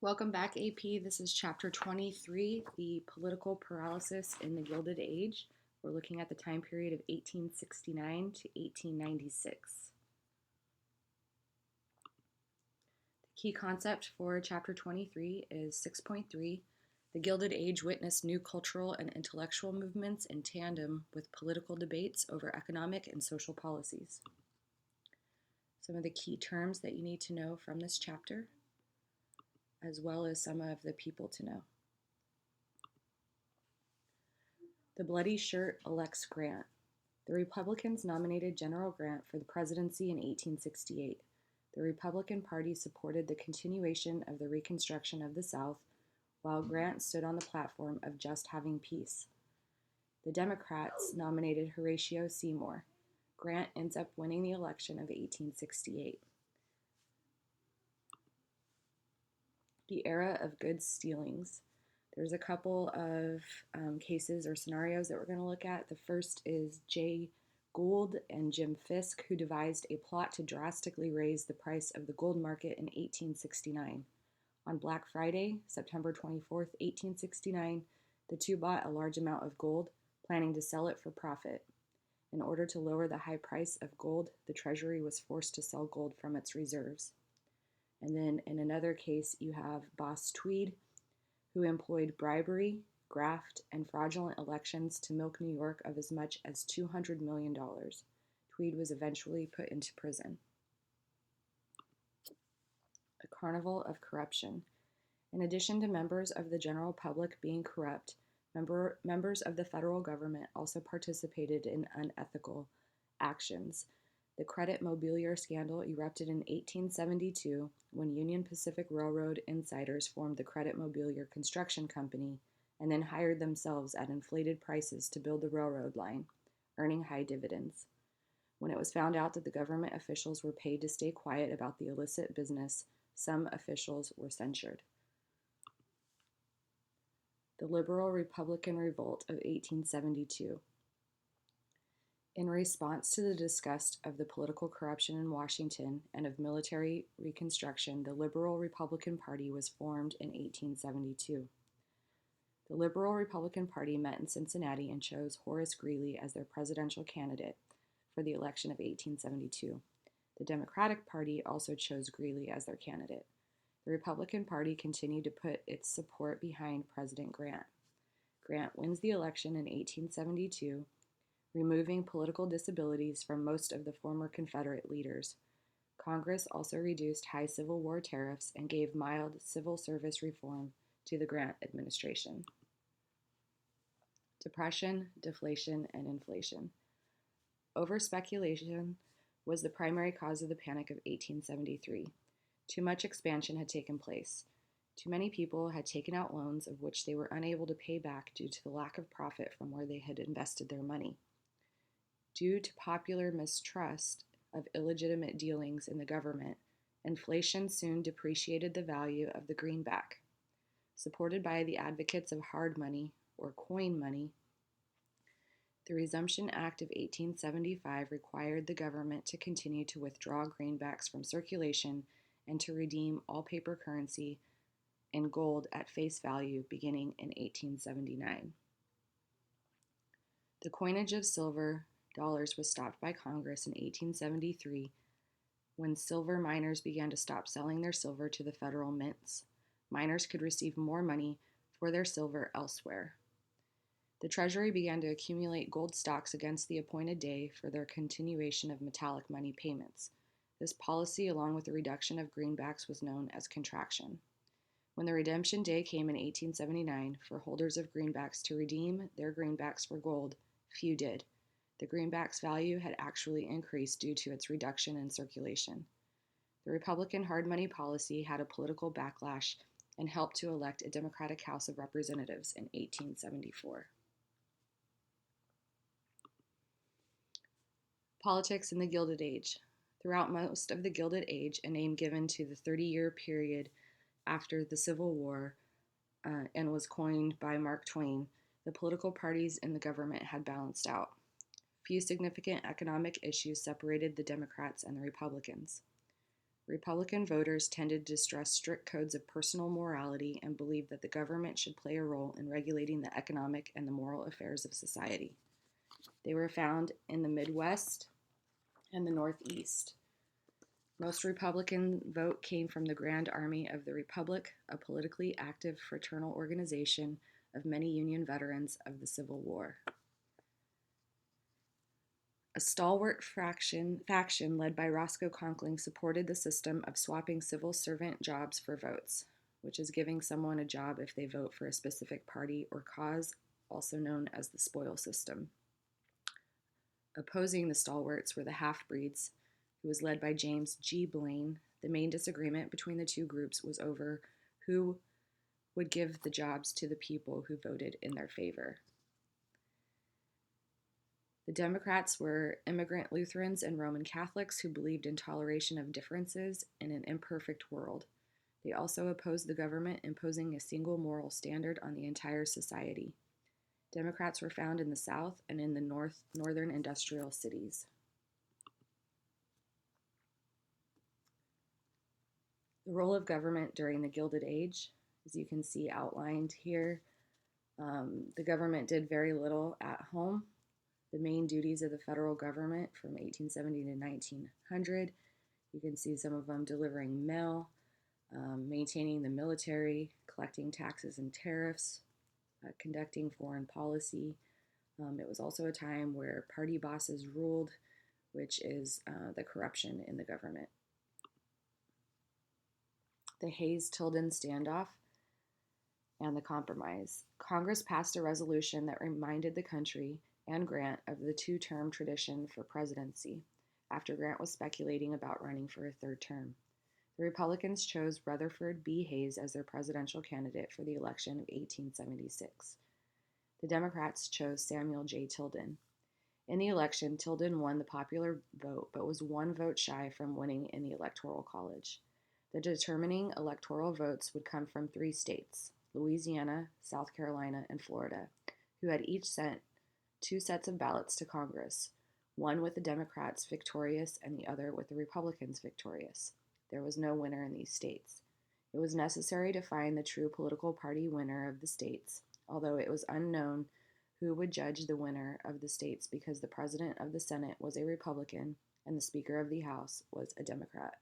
Welcome back, AP. This is Chapter 23, The Political Paralysis in the Gilded Age. We're looking at the time period of 1869 to 1896. The key concept for Chapter 23 is 6.3. The Gilded Age witnessed new cultural and intellectual movements in tandem with political debates over economic and social policies. Some of the key terms that you need to know from this chapter, as well as some of the people to know. The Bloody Shirt elects Grant. The Republicans nominated General Grant for the presidency in 1868. The Republican Party supported the continuation of the Reconstruction of the South, while Grant stood on the platform of just having peace. The Democrats nominated Horatio Seymour. Grant ends up winning the election of 1868. The era of goods stealings. There's a couple of cases or scenarios that we're going to look at. The first is Jay Gould and Jim Fisk, who devised a plot to drastically raise the price of the gold market in 1869. On Black Friday, September 24th, 1869, the two bought a large amount of gold, planning to sell it for profit. In order to lower the high price of gold, the Treasury was forced to sell gold from its reserves. And then in another case, you have Boss Tweed, who employed bribery, graft, and fraudulent elections to milk New York of as much as $200 million. Tweed was eventually put into prison. The Carnival of Corruption. In addition to members of the general public being corrupt, members of the federal government also participated in unethical actions. The credit mobilier scandal erupted in 1872 when Union Pacific Railroad insiders formed the Credit Mobilier Construction Company and then hired themselves at inflated prices to build the railroad line, earning high dividends. When it was found out that the government officials were paid to stay quiet about the illicit business, some officials were censured. The Liberal Republican Revolt of 1872. In response to the disgust of the political corruption in Washington and of military reconstruction, the Liberal Republican Party was formed in 1872. The Liberal Republican Party met in Cincinnati and chose Horace Greeley as their presidential candidate for the election of 1872. The Democratic Party also chose Greeley as their candidate. The Republican Party continued to put its support behind President Grant. Grant wins the election in 1872, removing political disabilities from most of the former Confederate leaders. Congress also reduced high Civil War tariffs and gave mild civil service reform to the Grant administration. Depression, deflation, and inflation. Overspeculation was the primary cause of the Panic of 1873. Too much expansion had taken place. Too many people had taken out loans of which they were unable to pay back due to the lack of profit from where they had invested their money. Due to popular mistrust of illegitimate dealings in the government, inflation soon depreciated the value of the greenback. Supported by the advocates of hard money, or coin money, the Resumption Act of 1875 required the government to continue to withdraw greenbacks from circulation and to redeem all paper currency in gold at face value beginning in 1879. The coinage of silver dollars was stopped by Congress in 1873 when silver miners began to stop selling their silver to the federal mints. Miners could receive more money for their silver elsewhere. The Treasury began to accumulate gold stocks against the appointed day for their continuation of metallic money payments. This policy, along with the reduction of greenbacks, was known as contraction. When the redemption day came in 1879 for holders of greenbacks to redeem their greenbacks for gold, few did. The greenback's value had actually increased due to its reduction in circulation. The Republican hard money policy had a political backlash and helped to elect a Democratic House of Representatives in 1874. Politics in the Gilded Age. Throughout most of the Gilded Age, a name given to the 30-year period after the Civil War and was coined by Mark Twain, the political parties in the government had balanced out. Few significant economic issues separated the Democrats and the Republicans. Republican voters tended to stress strict codes of personal morality and believed that the government should play a role in regulating the economic and the moral affairs of society. They were found in the Midwest and the Northeast. Most Republican vote came from the Grand Army of the Republic, a politically active fraternal organization of many Union veterans of the Civil War. A stalwart faction led by Roscoe Conkling supported the system of swapping civil servant jobs for votes, which is giving someone a job if they vote for a specific party or cause, also known as the spoil system. Opposing the stalwarts were the half-breeds, who was led by James G. Blaine. The main disagreement between the two groups was over who would give the jobs to the people who voted in their favor. The Democrats were immigrant Lutherans and Roman Catholics who believed in toleration of differences in an imperfect world. They also opposed the government imposing a single moral standard on the entire society. Democrats were found in the South and in the northern industrial cities. The role of government during the Gilded Age, as you can see outlined here, the government did very little at home. The main duties of the federal government from 1870 to 1900, you can see some of them: delivering mail, maintaining the military, collecting taxes and tariffs, conducting foreign policy. It was also a time where party bosses ruled, which is the corruption in the government. The Hayes-Tilden Standoff and the Compromise. Congress passed a resolution that reminded the country and Grant of the two-term tradition for presidency, after Grant was speculating about running for a third term. The Republicans chose Rutherford B. Hayes as their presidential candidate for the election of 1876. The Democrats chose Samuel J. Tilden. In the election, Tilden won the popular vote, but was one vote shy from winning in the Electoral College. The determining electoral votes would come from 3 states, Louisiana, South Carolina, and Florida, who had each sent 2 sets of ballots to Congress, one with the Democrats victorious and the other with the Republicans victorious. There was no winner in these states. It was necessary to find the true political party winner of the states, although it was unknown who would judge the winner of the states because the President of the Senate was a Republican and the Speaker of the House was a Democrat.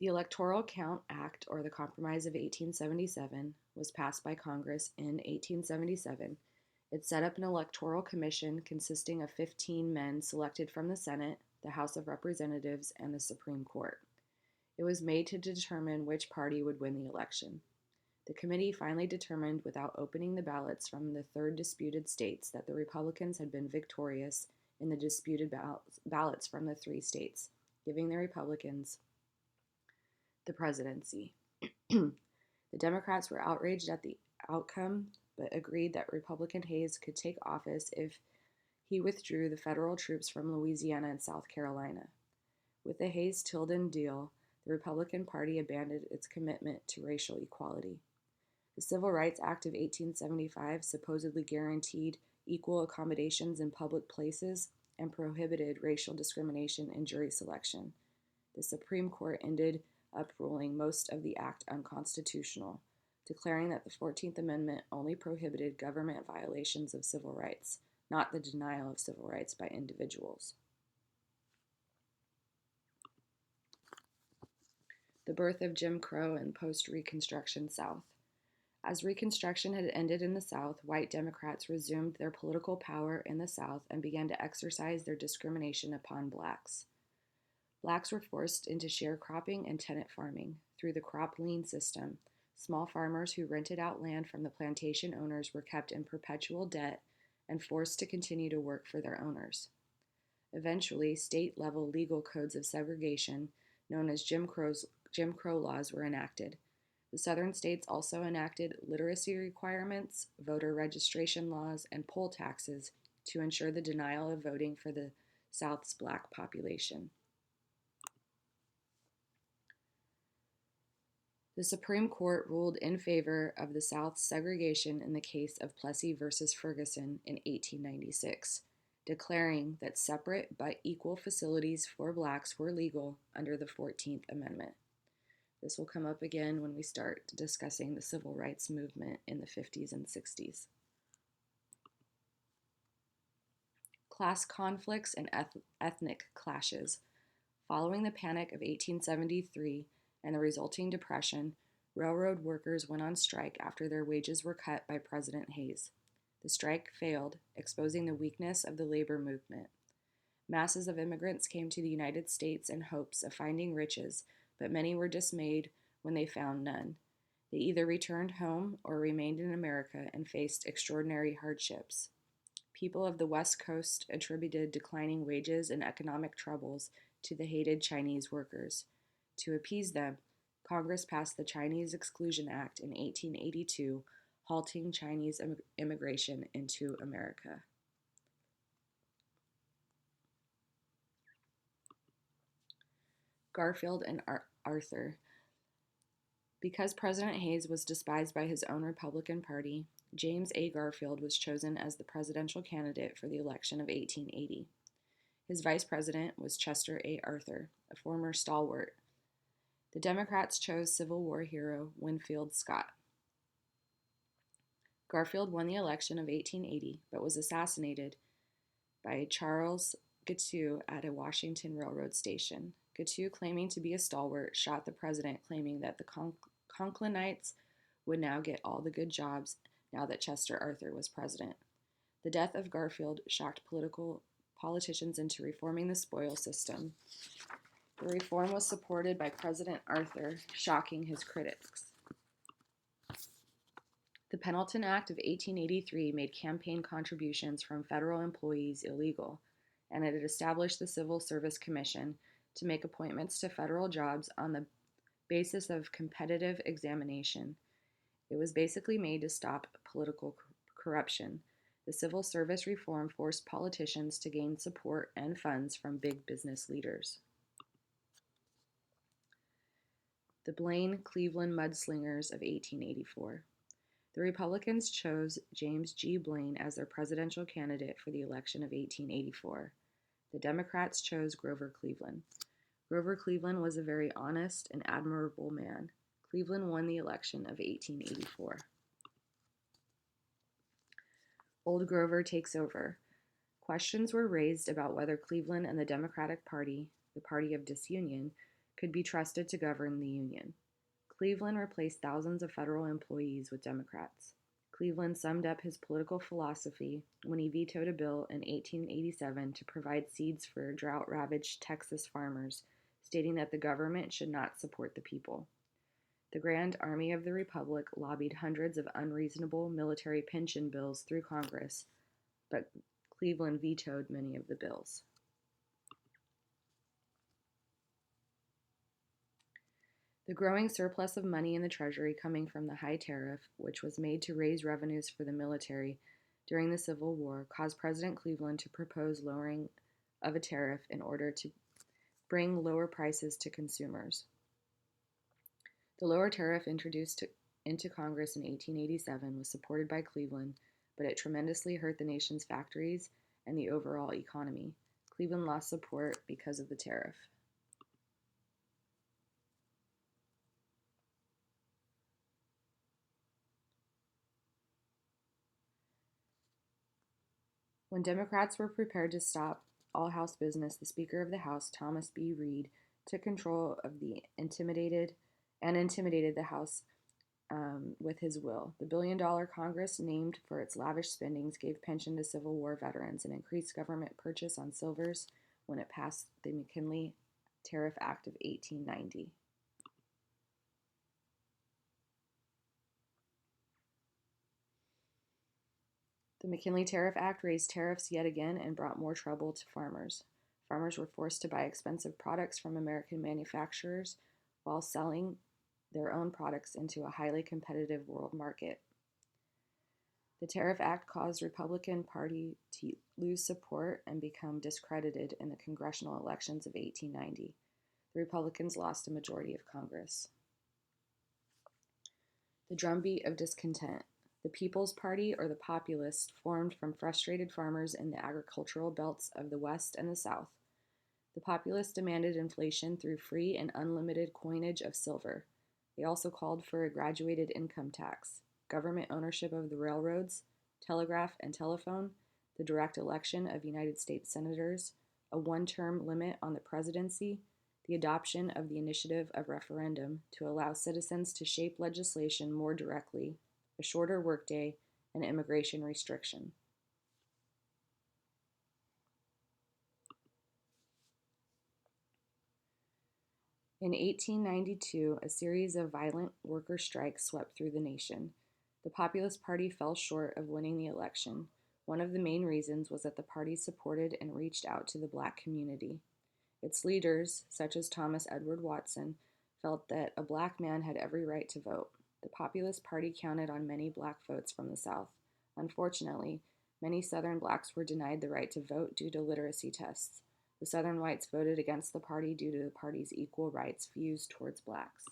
The Electoral Count Act, or the Compromise of 1877, was passed by Congress in 1877. It set up an electoral commission consisting of 15 men selected from the Senate, the House of Representatives, and the Supreme Court. It was made to determine which party would win the election. The committee finally determined, without opening the ballots from the 3rd disputed states, that the Republicans had been victorious in the disputed ballots from the 3 states, giving the Republicans the presidency. The Democrats were outraged at the outcome, but agreed that Republican Hayes could take office if he withdrew the federal troops from Louisiana and South Carolina. With the Hayes-Tilden deal, the Republican Party abandoned its commitment to racial equality. The Civil Rights Act of 1875 supposedly guaranteed equal accommodations in public places and prohibited racial discrimination in jury selection. The Supreme Court ended up ruling most of the act unconstitutional, declaring that the 14th Amendment only prohibited government violations of civil rights, not the denial of civil rights by individuals. The birth of Jim Crow in post-Reconstruction South. As Reconstruction had ended in the South, white Democrats resumed their political power in the South and began to exercise their discrimination upon blacks. Blacks were forced into sharecropping and tenant farming. Through the crop lien system, small farmers who rented out land from the plantation owners were kept in perpetual debt and forced to continue to work for their owners. Eventually, state-level legal codes of segregation, known as Jim Crow laws, were enacted. The Southern states also enacted literacy requirements, voter registration laws, and poll taxes to ensure the denial of voting for the South's black population. The Supreme Court ruled in favor of the South's segregation in the case of Plessy v. Ferguson in 1896. declaring that separate but equal facilities for blacks were legal under the 14th Amendment. This will come up again when we start discussing the civil rights movement in the 50s and 60s. Class conflicts and ethnic clashes. Following the Panic of 1873 and the resulting Depression, railroad workers went on strike after their wages were cut by President Hayes. The strike failed, exposing the weakness of the labor movement. Masses of immigrants came to the United States in hopes of finding riches, but many were dismayed when they found none. They either returned home or remained in America and faced extraordinary hardships. People of the West Coast attributed declining wages and economic troubles to the hated Chinese workers. To appease them, Congress passed the Chinese Exclusion Act in 1882, halting Chinese immigration into America. Garfield and Arthur. Because President Hayes was despised by his own Republican Party, James A. Garfield was chosen as the presidential candidate for the election of 1880. His vice president was Chester A. Arthur, a former stalwart. The Democrats chose Civil War hero Winfield Scott. Garfield won the election of 1880, but was assassinated by Charles Guiteau at a Washington railroad station. Guiteau, claiming to be a stalwart, shot the president, claiming that the Conklinites would now get all the good jobs now that Chester Arthur was president. The death of Garfield shocked politicians into reforming the spoils system. The reform was supported by President Arthur, shocking his critics. The Pendleton Act of 1883 made campaign contributions from federal employees illegal, and it established the Civil Service Commission to make appointments to federal jobs on the basis of competitive examination. It was basically made to stop political corruption. The civil service reform forced politicians to gain support and funds from big business leaders. The Blaine-Cleveland Mudslingers of 1884. The Republicans chose James G. Blaine as their presidential candidate for the election of 1884. The Democrats chose Grover Cleveland. Grover Cleveland was a very honest and admirable man. Cleveland won the election of 1884. Old Grover takes over. Questions were raised about whether Cleveland and the Democratic Party, the party of disunion, could be trusted to govern the Union. Cleveland replaced thousands of federal employees with Democrats. Cleveland summed up his political philosophy when he vetoed a bill in 1887 to provide seeds for drought-ravaged Texas farmers, stating that the government should not support the people. The Grand Army of the Republic lobbied hundreds of unreasonable military pension bills through Congress, but Cleveland vetoed many of the bills. The growing surplus of money in the Treasury coming from the high tariff, which was made to raise revenues for the military during the Civil War, caused President Cleveland to propose lowering of a tariff in order to bring lower prices to consumers. The lower tariff introduced into Congress in 1887 was supported by Cleveland, but it tremendously hurt the nation's factories and the overall economy. Cleveland lost support because of the tariff. When Democrats were prepared to stop all House business, the Speaker of the House, Thomas B. Reed, took control of the intimidated the House with his will. The billion-dollar Congress, named for its lavish spendings, gave pension to Civil War veterans and increased government purchase on silvers when it passed the McKinley Tariff Act of 1890. The McKinley Tariff Act raised tariffs yet again and brought more trouble to farmers. Farmers were forced to buy expensive products from American manufacturers while selling their own products into a highly competitive world market. The Tariff Act caused the Republican Party to lose support and become discredited in the congressional elections of 1890. The Republicans lost a majority of Congress. The Drumbeat of Discontent. The People's Party, or the Populists, formed from frustrated farmers in the agricultural belts of the West and the South. The Populists demanded inflation through free and unlimited coinage of silver. They also called for a graduated income tax, government ownership of the railroads, telegraph and telephone, the direct election of United States senators, a one-term limit on the presidency, the adoption of the initiative of referendum to allow citizens to shape legislation more directly, a shorter workday, and immigration restriction. In 1892, a series of violent worker strikes swept through the nation. The Populist Party fell short of winning the election. One of the main reasons was that the party supported and reached out to the black community. Its leaders, such as Thomas Edward Watson, felt that a black man had every right to vote. The Populist Party counted on many black votes from the South. Unfortunately, many Southern blacks were denied the right to vote due to literacy tests. The Southern whites voted against the party due to the party's equal rights views towards blacks.